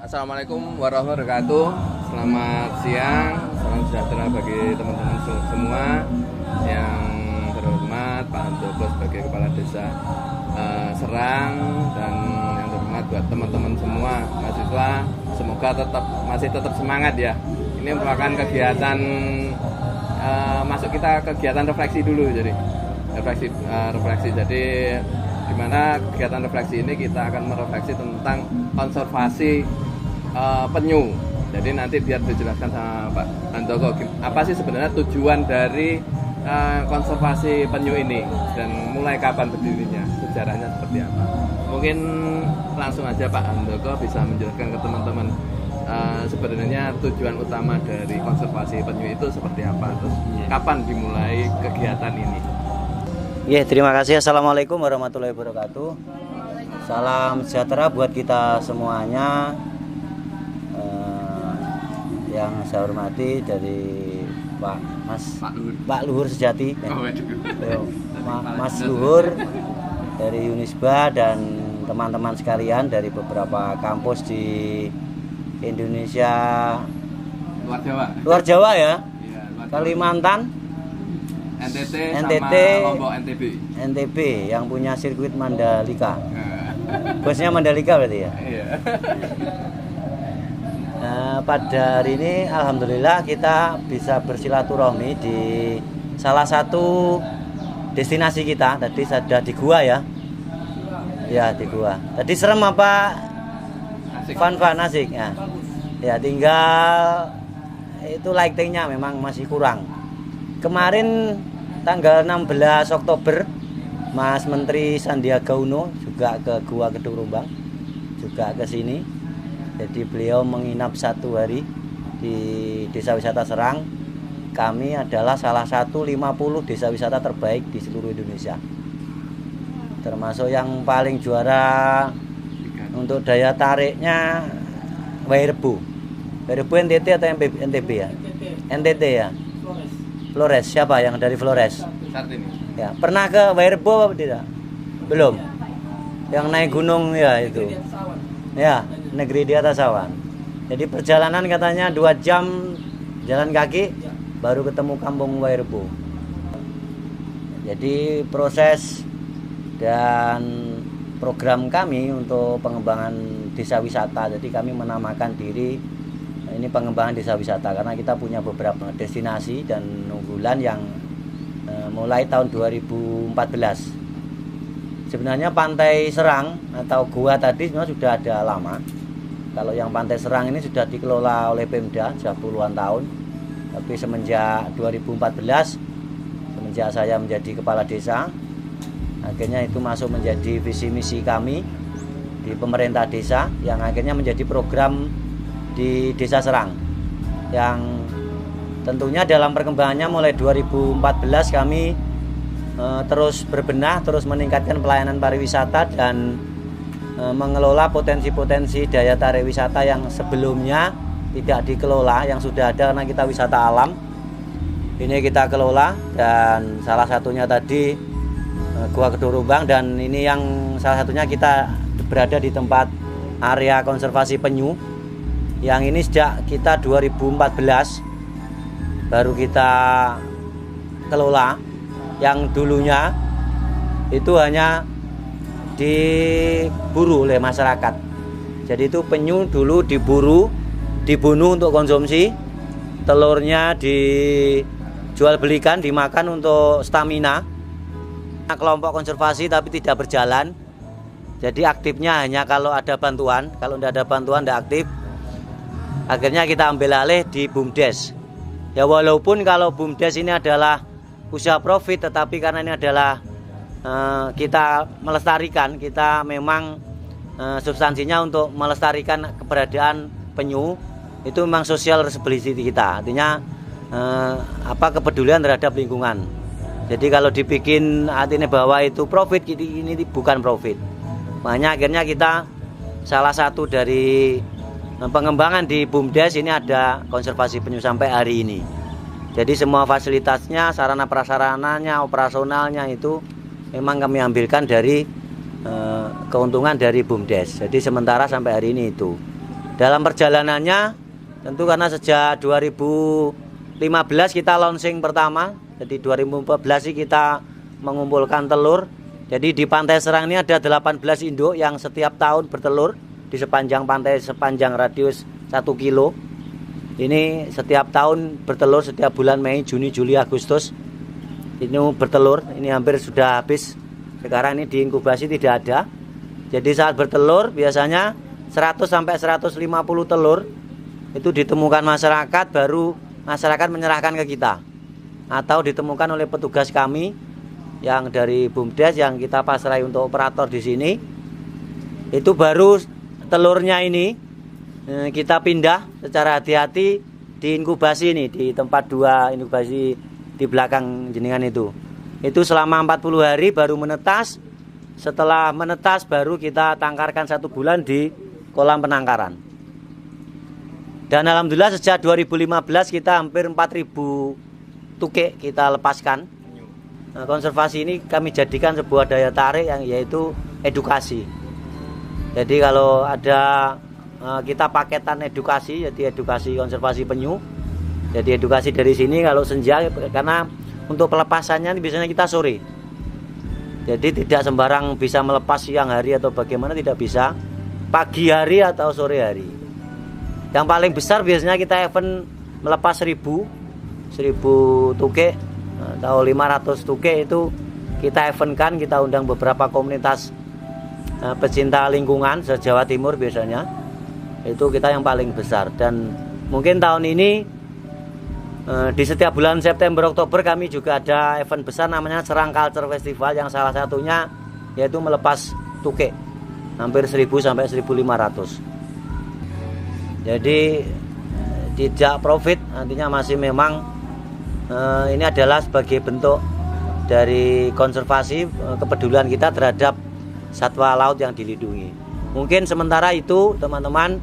Assalamualaikum warahmatullahi wabarakatuh. Selamat siang, salam sejahtera bagi teman-teman semua. Yang terhormat Pak Handoko sebagai Kepala Desa Serang, dan yang terhormat buat teman-teman semua mahasiswa, semoga masih tetap semangat ya. Ini merupakan kegiatan masuk kita kegiatan refleksi dulu, jadi refleksi. Jadi di mana kegiatan refleksi ini kita akan merefleksi tentang konservasi penyu. Jadi nanti biar dijelaskan sama Pak Handoko apa sih sebenarnya tujuan dari konservasi penyu ini dan mulai kapan berdirinya, sejarahnya seperti apa. Mungkin langsung aja Pak Handoko bisa menjelaskan ke teman-teman sebenarnya tujuan utama dari konservasi penyu itu seperti apa, terus kapan dimulai kegiatan ini. Ya, terima kasih. Assalamualaikum warahmatullahi wabarakatuh. Salam sejahtera buat kita semuanya. Yang saya hormati dari Pak Luhur Sejati, Mas Luhur dari Unisba dan teman-teman sekalian dari beberapa kampus di Indonesia, luar Jawa ya, Kalimantan, NTT, Lombok, NTB yang punya sirkuit Mandalika. Bosnya Mandalika berarti ya. Nah, pada hari ini alhamdulillah kita bisa bersilaturahmi di salah satu destinasi kita. Tadi sudah di gua ya. Ya, di gua. Tadi serem apa? Fun asik ya. Ya, tinggal itu lightingnya memang masih kurang. Kemarin tanggal 16 Oktober Mas Menteri Sandiaga Uno juga ke Gua Kedung Rumbang, juga ke sini. Jadi beliau menginap 1 hari di Desa Wisata Serang. Kami adalah salah satu 50 desa wisata terbaik di seluruh Indonesia. Termasuk yang paling juara untuk daya tariknya Wairebo. Wairebo NTT atau NTB ya? NTT ya. Flores, siapa yang dari Flores? Sartini. Ya, pernah ke Wairebo apa tidak? Belum. Yang naik gunung ya itu. Ya, negeri di atas awan. Jadi perjalanan katanya 2 jam jalan kaki baru ketemu kampung Wairebo. Jadi proses dan program kami untuk pengembangan desa wisata. Jadi kami menamakan diri ini pengembangan desa wisata karena kita punya beberapa destinasi dan unggulan yang mulai tahun 2014. Sebenarnya Pantai Serang atau gua tadi sebenarnya sudah ada lama. Kalau yang Pantai Serang ini sudah dikelola oleh Pemda sudah puluhan tahun. Tapi semenjak 2014, semenjak saya menjadi kepala desa, akhirnya itu masuk menjadi visi misi kami di pemerintah desa yang akhirnya menjadi program di Desa Serang. Yang tentunya dalam perkembangannya mulai 2014 kami terus berbenah, terus meningkatkan pelayanan pariwisata dan mengelola potensi-potensi daya tarik wisata yang sebelumnya tidak dikelola, yang sudah ada karena kita wisata alam. Ini kita kelola dan salah satunya tadi Gua Kedung Rumbang, dan ini yang salah satunya kita berada di tempat area konservasi penyu. Yang ini sejak kita 2014 baru kita kelola. Yang dulunya itu hanya diburu oleh masyarakat. Jadi itu penyu dulu diburu, dibunuh untuk konsumsi, telurnya dijual belikan, dimakan untuk stamina. Kelompok konservasi tapi tidak berjalan. Jadi aktifnya hanya kalau ada bantuan, kalau tidak ada bantuan tidak aktif. Akhirnya kita ambil alih di BUMDes. Ya walaupun kalau BUMDes ini adalah usaha profit, tetapi karena ini adalah kita melestarikan, kita memang substansinya untuk melestarikan keberadaan penyu, itu memang social responsibility kita, artinya kepedulian terhadap lingkungan. Jadi kalau dibikin artinya bahwa itu profit, ini bukan profit. Makanya akhirnya kita salah satu dari pengembangan di BUMDes ini ada konservasi penyu sampai hari ini. Jadi semua fasilitasnya, sarana prasarananya, operasionalnya itu memang kami ambilkan dari keuntungan dari BUMDes. Jadi sementara sampai hari ini itu. Dalam perjalanannya tentu karena sejak 2015 kita launching pertama, jadi 2014 sih kita mengumpulkan telur. Jadi di Pantai Serang ini ada 18 induk yang setiap tahun bertelur di sepanjang pantai, sepanjang radius 1 kilo. Ini setiap tahun bertelur setiap bulan Mei, Juni, Juli, Agustus. Ini bertelur, ini hampir sudah habis. Sekarang ini diinkubasi tidak ada. Jadi saat bertelur biasanya 100 sampai 150 telur itu ditemukan masyarakat, baru masyarakat menyerahkan ke kita. Atau ditemukan oleh petugas kami yang dari BUMDes yang kita pasrahi untuk operator di sini. Itu baru telurnya ini kita pindah secara hati-hati di inkubasi ini, di tempat 2 inkubasi di belakang jenengan itu. Itu selama 40 hari baru menetas. Setelah menetas baru kita tangkarkan 1 bulan di kolam penangkaran. Dan alhamdulillah sejak 2015 kita hampir 4.000 tukik kita lepaskan. Nah, konservasi ini kami jadikan sebuah daya tarik yang yaitu edukasi. Jadi kalau ada kita paketan edukasi, jadi edukasi konservasi penyu. Jadi edukasi dari sini kalau senja, karena untuk pelepasannya biasanya kita sore. Jadi tidak sembarang bisa melepas siang hari atau bagaimana, tidak bisa. Pagi hari atau sore hari. Yang paling besar biasanya kita event melepas 1.000 tukik atau 500 tukik itu kita eventkan, kita undang beberapa komunitas pecinta lingkungan se-Jawa Timur biasanya. Itu kita yang paling besar. Dan mungkin tahun ini di setiap bulan September Oktober kami juga ada event besar namanya Serang Culture Festival, yang salah satunya yaitu melepas tukik hampir 1.000 sampai 1.500. Jadi tidak profit, artinya masih memang ini adalah sebagai bentuk dari konservasi kepedulian kita terhadap satwa laut yang dilindungi. Mungkin sementara itu teman-teman,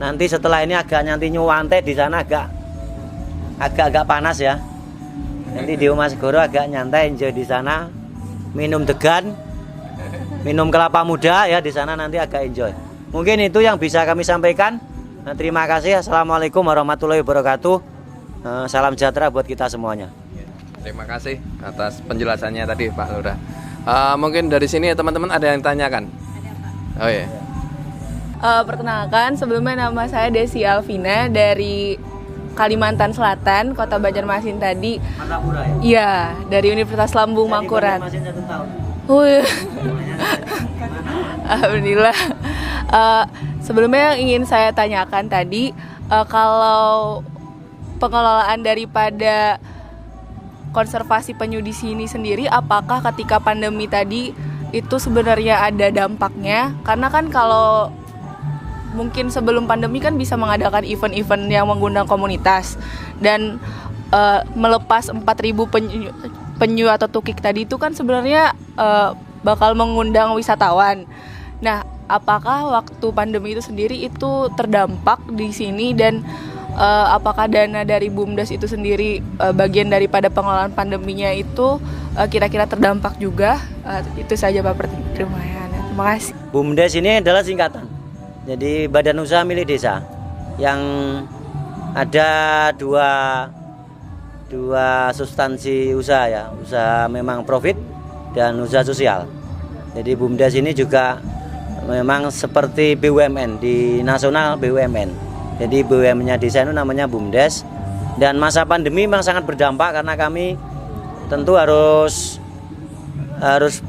nanti setelah ini agak nyanti nyuwante di sana agak panas ya. Nanti di Mas Goro agak nyantai enjoy di sana, minum degan, minum kelapa muda ya di sana, nanti agak enjoy. Mungkin itu yang bisa kami sampaikan. Nah, terima kasih. Assalamualaikum warahmatullahi wabarakatuh. Salam sejahtera buat kita semuanya. Terima kasih atas penjelasannya tadi Pak Lurah. Mungkin dari sini teman-teman ada yang tanyakan. Oh ya. Perkenalkan, sebelumnya nama saya Desi Alvina dari Kalimantan Selatan, Kota Banjarmasin tadi. Martapura ya? Iya, dari Universitas Lambung Mangkurat. Masih 1 tahun. Alhamdulillah. Sebelumnya yang ingin saya tanyakan tadi, kalau pengelolaan daripada konservasi penyu di sini sendiri, apakah ketika pandemi tadi itu sebenarnya ada dampaknya? Karena kan kalau mungkin sebelum pandemi kan bisa mengadakan event-event yang mengundang komunitas, dan melepas 4.000 penyu atau tukik tadi itu kan sebenarnya bakal mengundang wisatawan. Nah, apakah waktu pandemi itu sendiri itu terdampak di sini, dan apakah dana dari BUMDes itu sendiri bagian daripada pengelolaan pandeminya itu kira-kira terdampak juga? Itu saja Pak Pertanyaan. Terima kasih. BUMDes ini adalah singkatan. Jadi Badan Usaha Milik Desa, yang ada dua substansi usaha ya, usaha memang profit dan usaha sosial. Jadi BUMDes ini juga memang seperti BUMN di nasional, BUMN. Jadi BUMN-nya desa itu namanya BUMDes. Dan masa pandemi memang sangat berdampak karena kami tentu harus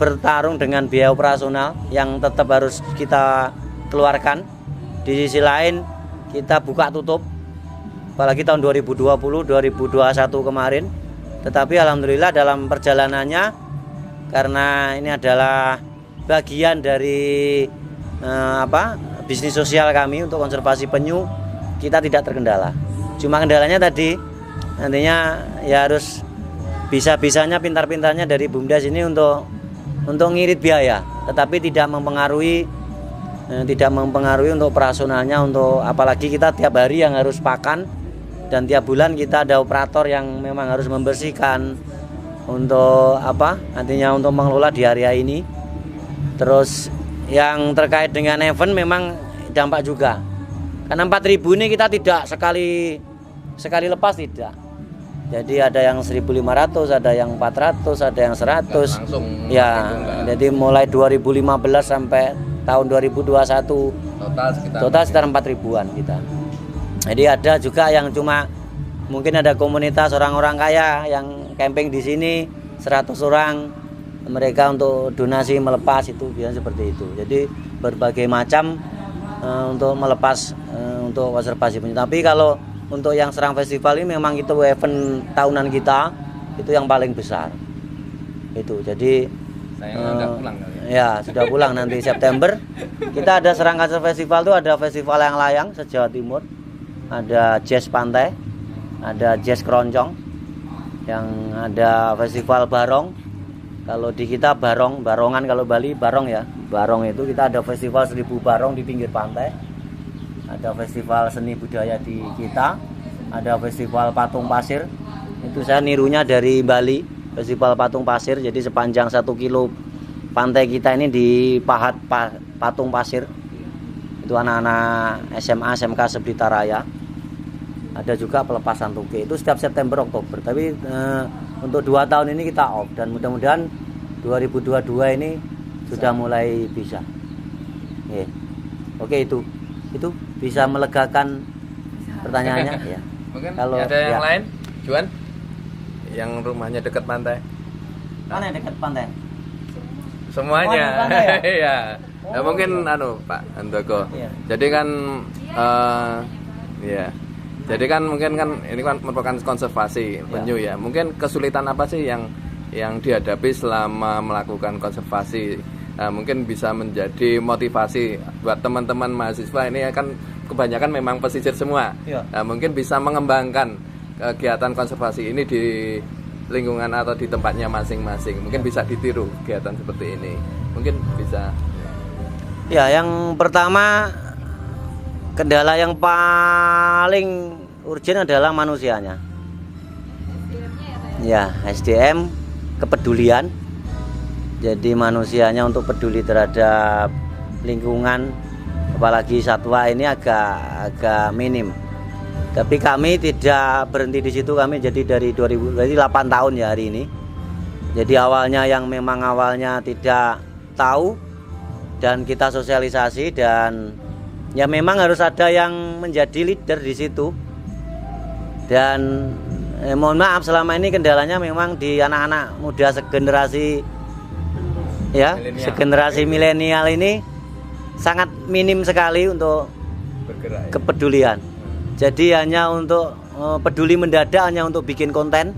bertarung dengan biaya operasional yang tetap harus kita keluarkan. Di sisi lain kita buka tutup, apalagi tahun 2020, 2021 kemarin. Tetapi alhamdulillah dalam perjalanannya, karena ini adalah bagian dari bisnis sosial kami untuk konservasi penyu, kita tidak terkendala. Cuma kendalanya tadi nantinya ya harus bisa-bisanya, pintar-pintarnya dari BUMDes ini untuk ngirit biaya, tetapi tidak mempengaruhi untuk operasionalnya, untuk apalagi kita tiap hari yang harus pakan, dan tiap bulan kita ada operator yang memang harus membersihkan untuk nantinya untuk mengelola di area ini. Terus yang terkait dengan event memang dampak juga. Karena 4.000 ini kita tidak sekali lepas tidak. Jadi ada yang 1.500, ada yang 400, ada yang 100. Langsung Ya, jadi mulai 2015 sampai tahun 2021 total sekitar 4.000-an kita. Jadi ada juga yang cuma mungkin ada komunitas orang-orang kaya yang camping di sini 100 orang, mereka untuk donasi melepas itu biasanya seperti itu. Jadi berbagai macam untuk melepas untuk konservasi penyu. Tapi kalau untuk yang Serang Festival ini memang itu event tahunan kita itu yang paling besar. Itu. Jadi udah pulang kali ya. Ya, sudah pulang nanti September. Kita ada Serang Culture Festival itu ada festival yang layang se-Jawa Timur. Ada jazz pantai, ada jazz keroncong, yang ada festival barong. Kalau di kita barongan, kalau Bali barong ya. Barong itu kita ada festival 1000 barong di pinggir pantai. Ada festival seni budaya di kita. Ada festival patung pasir. Itu saya nirunya dari Bali, festival patung pasir. Jadi sepanjang 1 kilo pantai kita ini dipahat patung pasir. Itu anak-anak SMA, SMK Seblita Raya. Ada juga pelepasan tuge itu setiap September Oktober. Tapi untuk 2 tahun ini kita off dan mudah-mudahan 2022 ini sudah mulai bisa. Oke, itu bisa melegakan pertanyaannya ya. Mungkin Kalau ada yang ya. lain, Juan, yang rumahnya dekat pantai. Mana yang dekat pantai? Semuanya. Pantai ya? Iya. Ya, Oh, mungkin iya. Pak Handoko. Iya. Jadi kan ya. Jadi kan mungkin kan ini kan merupakan konservasi penyu ya. Mungkin kesulitan apa sih yang dihadapi selama melakukan konservasi? Mungkin bisa menjadi motivasi buat teman-teman mahasiswa ini kan kebanyakan memang pesisir semua. Iya. Mungkin bisa mengembangkan kegiatan konservasi ini di lingkungan atau di tempatnya masing-masing. Mungkin bisa ditiru kegiatan seperti ini. Mungkin bisa. Ya, yang pertama kendala yang paling urgent adalah manusianya. Ya, SDM, kepedulian. Jadi manusianya untuk peduli terhadap lingkungan, apalagi satwa ini agak minim. Tapi kami tidak berhenti di situ, kami jadi dari 8 tahun ya hari ini. Jadi awalnya yang memang awalnya tidak tahu dan kita sosialisasi dan ya memang harus ada yang menjadi leader di situ. Dan mohon maaf selama ini kendalanya memang di anak-anak muda segenerasi milenial ini sangat minim sekali untuk Bergerak. kepedulian. Jadi hanya untuk peduli mendadak hanya untuk bikin konten.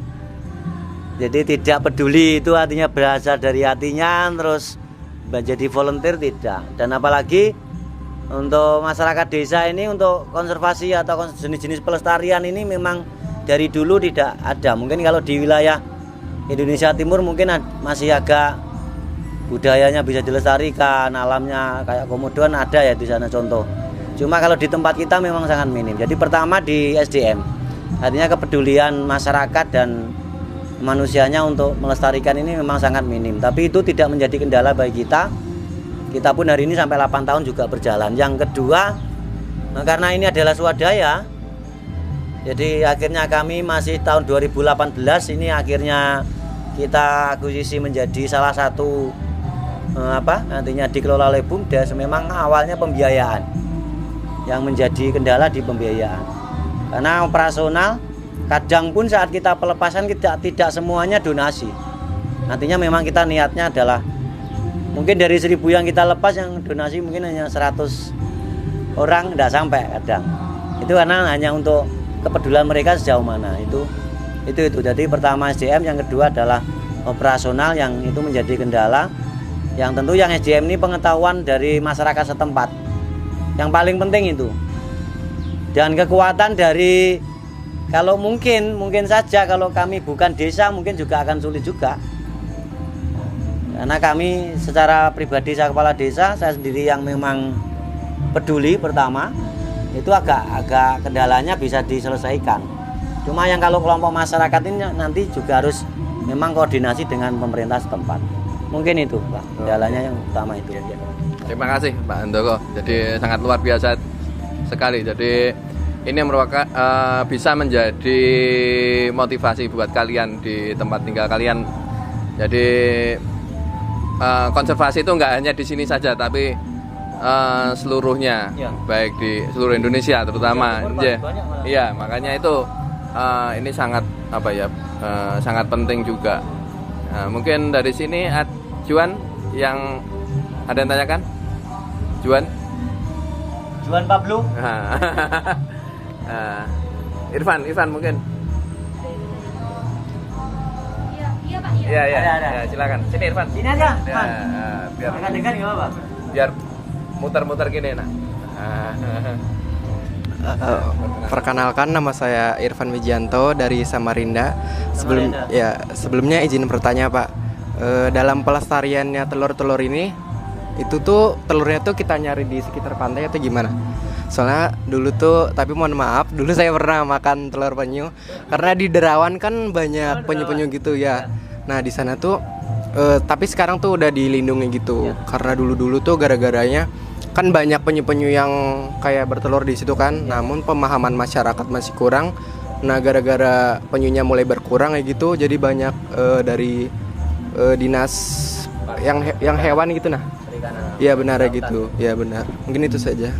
Jadi tidak peduli itu artinya berasal dari hatinya terus menjadi volunteer tidak. Dan apalagi untuk masyarakat desa ini untuk konservasi atau jenis-jenis pelestarian ini memang dari dulu tidak ada. Mungkin kalau di wilayah Indonesia Timur mungkin masih agak budayanya bisa dilestarikan, alamnya kayak komodoan ada ya di sana contoh. Cuma kalau di tempat kita memang sangat minim. Jadi pertama di SDM, artinya kepedulian masyarakat dan manusianya untuk melestarikan ini memang sangat minim. Tapi itu tidak menjadi kendala bagi kita. Kita pun hari ini sampai 8 tahun juga berjalan. Yang kedua, karena ini adalah swadaya, jadi akhirnya kami masih tahun 2018 ini akhirnya kita akuisisi menjadi salah satu nantinya dikelola oleh BUMDes. Memang awalnya pembiayaan yang menjadi kendala di pembiayaan. Karena operasional kadang pun saat kita pelepasan tidak semuanya donasi. Nantinya memang kita niatnya adalah mungkin dari 1000 yang kita lepas yang donasi mungkin hanya 100 orang tidak sampai kadang. Itu karena hanya untuk kepedulian mereka sejauh mana itu. Jadi pertama SDM, yang kedua adalah operasional yang itu menjadi kendala. Yang tentu yang SDM ini pengetahuan dari masyarakat setempat. Yang paling penting itu. Dan kekuatan dari kalau mungkin saja kalau kami bukan desa mungkin juga akan sulit juga. Karena kami secara pribadi saya kepala desa, saya sendiri yang memang peduli pertama itu agak kendalanya bisa diselesaikan. Cuma yang kalau kelompok masyarakat ini nanti juga harus memang koordinasi dengan pemerintah setempat. Mungkin itu Pak, kendalanya yang utama itu. Terima kasih Pak Handoko. Jadi sangat luar biasa sekali. Jadi ini merupakan bisa menjadi motivasi buat kalian di tempat tinggal kalian. Jadi konservasi itu nggak hanya di sini saja, tapi seluruhnya, Ya. baik di seluruh Indonesia terutama. Ya, banyak malah. Iya, makanya itu ini sangat sangat penting juga. Nah, mungkin dari sini Juan yang ada yang tanyakan? Juan Pablo. Irfan mungkin. Iya Pak. Iya, Ada. ya, silakan. Sini Irfan. Sini aja, Ya, Man. biar Dekat nggak apa-apa. biar muter-muter gini nah. Perkenalkan, nama saya Irfan Wijanto dari Samarinda. Sebelumnya izin bertanya Pak, dalam pelestariannya telur-telur ini, itu tuh telurnya tuh kita nyari di sekitar pantai atau gimana? Soalnya dulu tuh, tapi mohon maaf, dulu saya pernah makan telur penyu karena di Derawan kan banyak penyu-penyu gitu ya. Nah di sana tuh, tapi sekarang tuh udah dilindungi gitu, karena dulu-dulu tuh gara-garanya kan banyak penyu-penyu yang kayak bertelur di situ kan, namun pemahaman masyarakat masih kurang. Nah gara-gara penyunya mulai berkurang kayak gitu, jadi banyak dari dinas yang hewan gitu nah. Iya benar ya gitu, ya benar. Mungkin itu saja.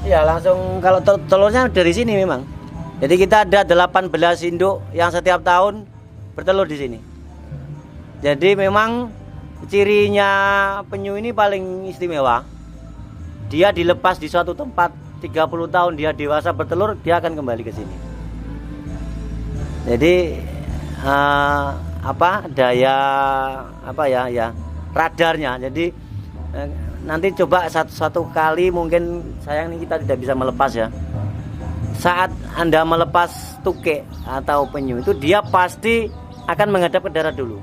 Ya langsung kalau telurnya dari sini memang. Jadi kita ada 18 induk yang setiap tahun bertelur di sini. Jadi memang cirinya penyu ini paling istimewa. Dia dilepas di suatu tempat 30 tahun dia dewasa bertelur, dia akan kembali ke sini. Jadi radarnya. Jadi nanti coba satu kali, mungkin sayang ini kita tidak bisa melepas ya. Saat Anda melepas tukik atau penyu itu, dia pasti akan menghadap ke darat dulu.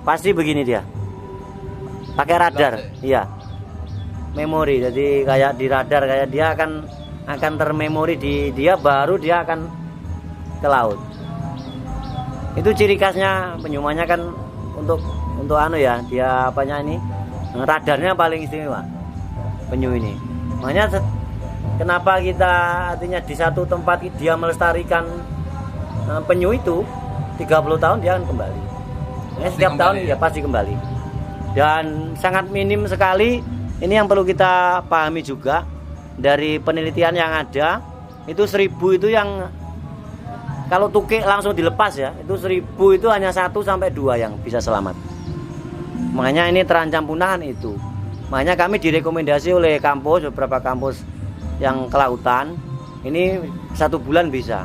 Pasti begini dia. Pakai radar. Iya. Memori. Jadi kayak di radar, kayak dia akan termemori di dia, baru dia akan ke laut. Itu ciri khasnya penyumanya kan untuk dia ini radarnya paling istimewa penyu ini. Makanya kenapa kita artinya di satu tempat dia melestarikan penyu itu 30 tahun dia akan kembali. Setiap tahun ya pasti kembali. Dan sangat minim sekali. Ini yang perlu kita pahami juga dari penelitian yang ada. Itu 1000 itu yang kalau tukik langsung dilepas ya, itu 1000 itu hanya 1 sampai 2 yang bisa selamat. Makanya ini terancam punahan itu. Makanya kami direkomendasi oleh kampus, beberapa kampus yang kelautan, ini 1 bulan bisa.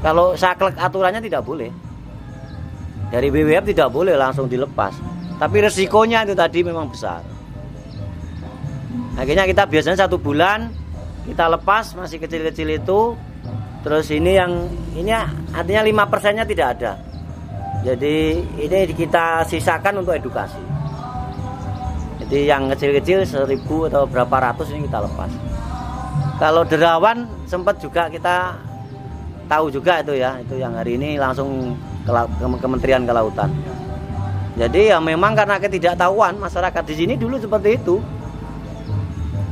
Kalau saklek aturannya tidak boleh. Dari WWF tidak boleh langsung dilepas. Tapi resikonya itu tadi memang besar. Akhirnya kita biasanya 1 bulan kita lepas, masih kecil-kecil itu. Terus ini artinya 5%-nya tidak ada. Jadi ini kita sisakan untuk edukasi. Jadi yang kecil-kecil 1000 atau berapa ratus ini kita lepas. Kalau Derawan sempat juga kita tahu juga itu ya, itu yang hari ini langsung ke Kementerian Kelautan. Jadi ya memang karena ketidaktahuan masyarakat di sini dulu seperti itu.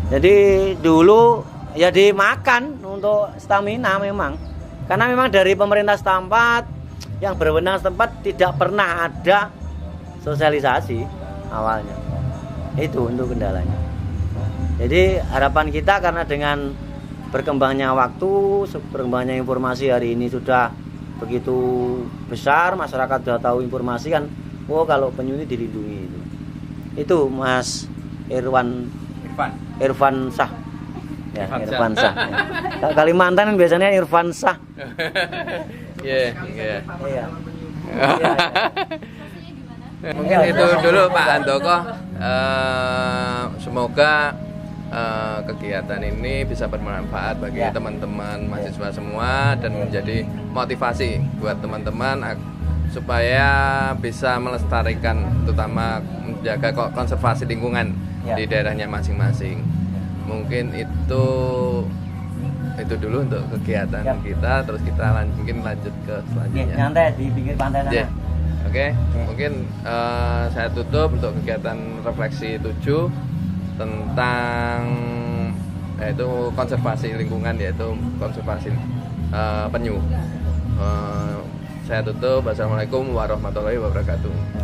Jadi dulu ya dimakan untuk stamina memang. Karena memang dari pemerintah setempat yang berwenang setempat tidak pernah ada sosialisasi awalnya. Itu untuk kendalanya. Jadi harapan kita karena dengan berkembangnya waktu, berkembangnya informasi hari ini sudah begitu besar, masyarakat sudah tahu informasi kan, kalau penyu ini dilindungi itu. Itu Mas Irfan Shah. Ya, Irfan Shah. Ya. Kalimantan kan biasanya Irfan Shah. Iya. Mungkin Iya. itu dulu Pak Handoko. Semoga kegiatan ini bisa bermanfaat bagi teman-teman mahasiswa semua dan menjadi motivasi buat teman-teman supaya bisa melestarikan, terutama menjaga konservasi lingkungan di daerahnya masing-masing. Mungkin itu dulu untuk kegiatan kita, terus kita mungkin lanjut ke selanjutnya. Nyantai di pinggir pantai sana. Oke. Mungkin saya tutup untuk kegiatan refleksi 7 tentang yaitu konservasi lingkungan, yaitu konservasi penyu. Saya tutup. Wassalamualaikum warahmatullahi wabarakatuh.